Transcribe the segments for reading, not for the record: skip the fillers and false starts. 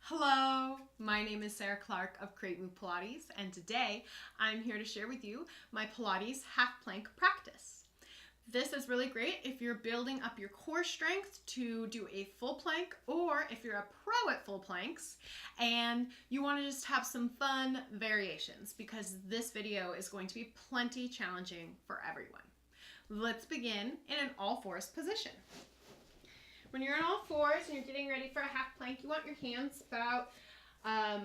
Hello, my name is Sarah Clark of Create Move Pilates, and today I'm here to share with you my Pilates half plank practice. This is really great if you're building up your core strength to do a full plank, or if you're a pro at full planks and you want to just have some fun variations, because this video is going to be plenty challenging for everyone. Let's begin in an all fours position. When you're on all fours and you're getting ready for a half plank, you want your hands about a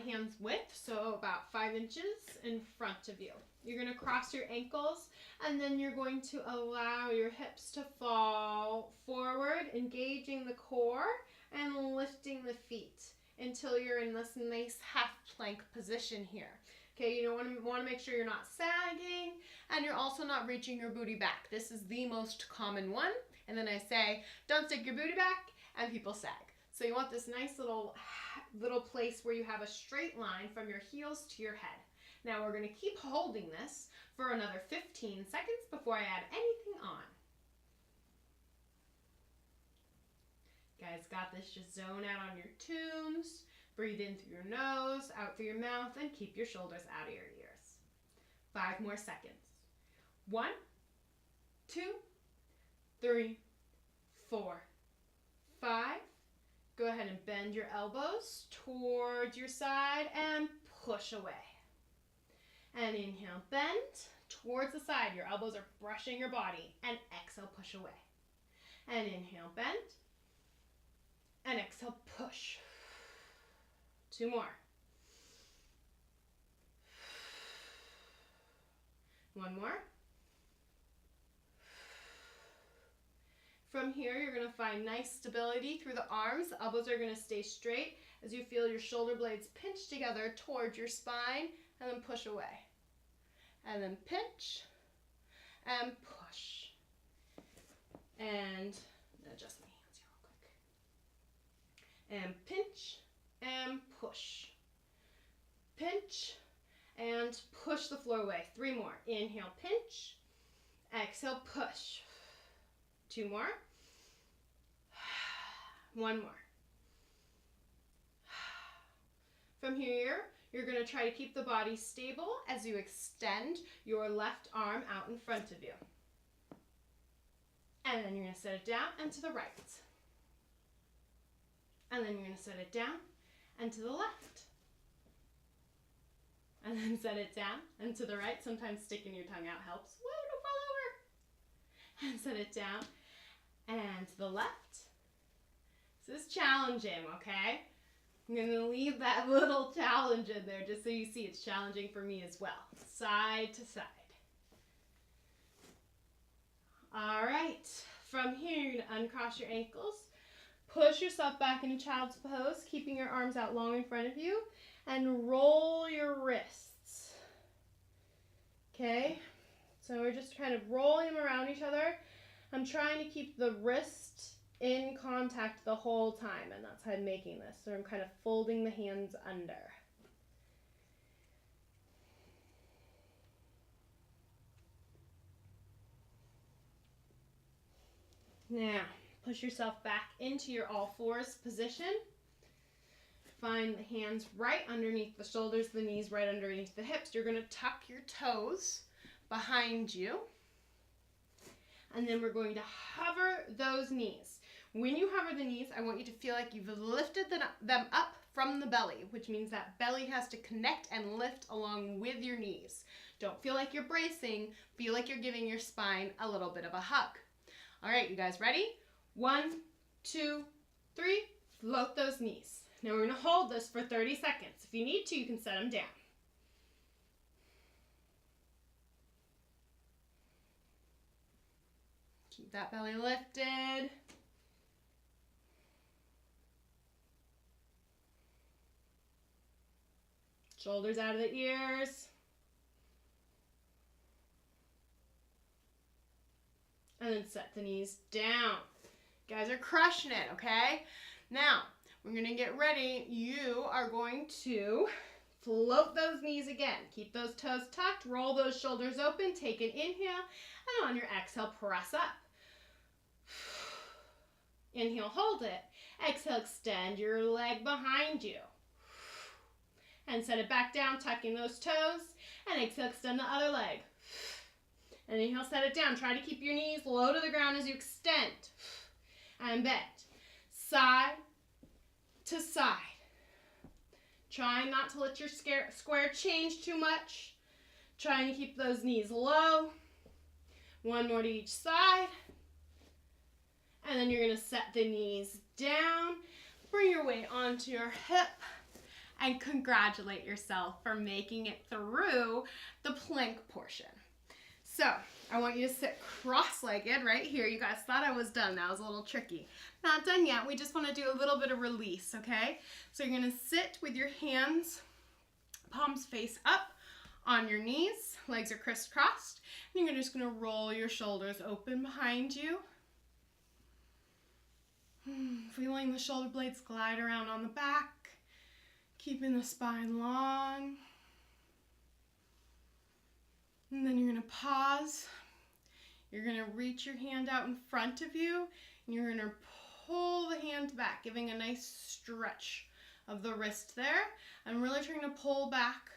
hand's width, so about 5 inches in front of you. You're going to cross your ankles, and then you're going to allow your hips to fall forward, engaging the core and lifting the feet until you're in this nice half plank position here. Okay, you want to make sure you're not sagging and you're also not reaching your booty back. This is the most common one. And then I say, don't stick your booty back, and people sag. So you want this nice little place where you have a straight line from your heels to your head. Now we're going to keep holding this for another 15 seconds before I add anything on. Guys, got this. Just zone out on your tunes. Breathe in through your nose, out through your mouth, and keep your shoulders out of your ears. 5 more seconds. 1, 2, 3, 4, 5. Go ahead and bend your elbows towards your side and push away. And inhale, bend towards the side. Your elbows are brushing your body. And exhale, push away. And inhale, bend. And exhale, push. 2 more. 1 more. From here, you're going to find nice stability through the arms. The elbows are going to stay straight as you feel your shoulder blades pinch together towards your spine, and then push away. And then pinch and push. And adjust my hands here real quick. And pinch and push. Pinch and push the floor away. 3 more. Inhale, pinch. Exhale, push. 2 more. 1 more. From here, you're going to try to keep the body stable as you extend your left arm out in front of you. And then you're going to set it down and to the right. And then you're going to set it down and to the left. And then set it down and to the right. Sometimes sticking your tongue out helps. Whoa, don't fall over. And set it down and to the left. This is challenging, okay? I'm going to leave that little challenge in there just so you see it's challenging for me as well. Side to side. All right. From here, you're going to uncross your ankles. Push yourself back into child's pose, keeping your arms out long in front of you. And roll your wrists. Okay? So we're just kind of rolling them around each other. I'm trying to keep the wrist in contact the whole time, and that's how I'm making this. So I'm kind of folding the hands under. Now, push yourself back into your all fours position. Find the hands right underneath the shoulders, the knees right underneath the hips. You're going to tuck your toes behind you. And then we're going to hover those knees. When you hover the knees, I want you to feel like you've lifted them up from the belly, which means that belly has to connect and lift along with your knees. Don't feel like you're bracing. Feel like you're giving your spine a little bit of a hug. All right, you guys ready? 1, 2, 3. Float those knees. Now we're going to hold this for 30 seconds. If you need to, you can set them down. Keep that belly lifted. Shoulders out of the ears. And then set the knees down. You guys are crushing it, okay? Now, we're going to get ready. You are going to float those knees again. Keep those toes tucked. Roll those shoulders open. Take an inhale. And on your exhale, press up. Inhale, hold it. Exhale, extend your leg behind you. And set it back down, tucking those toes. And exhale, extend the other leg. And inhale, set it down. Try to keep your knees low to the ground as you extend. And bend. Side to side. Trying not to let your square change too much. Trying to keep those knees low. One more to each side. And then you're going to set the knees down. Bring your weight onto your hip. And congratulate yourself for making it through the plank portion. So, I want you to sit cross-legged right here. You guys thought I was done. That was a little tricky. Not done yet. We just want to do a little bit of release, okay? So you're going to sit with your hands, palms face up on your knees. Legs are crisscrossed. And you're just going to roll your shoulders open behind you. Feeling the shoulder blades glide around on the back. Keeping the spine long. And then you're going to pause. You're going to reach your hand out in front of you. And you're going to pull the hand back, giving a nice stretch of the wrist there. I'm really trying to pull back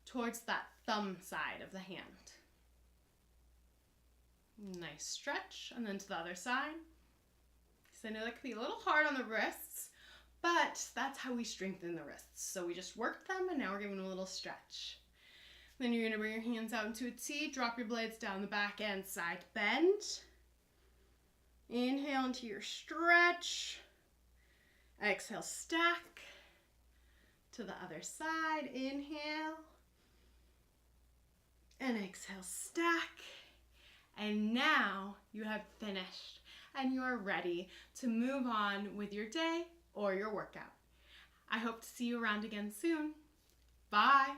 towards that thumb side of the hand. Nice stretch. And then to the other side. So I know that can be a little hard on the wrists, but that's how we strengthen the wrists. So we just worked them, and now we're giving them a little stretch. Then you're going to bring your hands out into a T, drop your blades down the back and side bend. Inhale into your stretch. Exhale, stack. To the other side, inhale. And exhale, stack. And now you have finished, and you are ready to move on with your day or your workout. I hope to see you around again soon. Bye.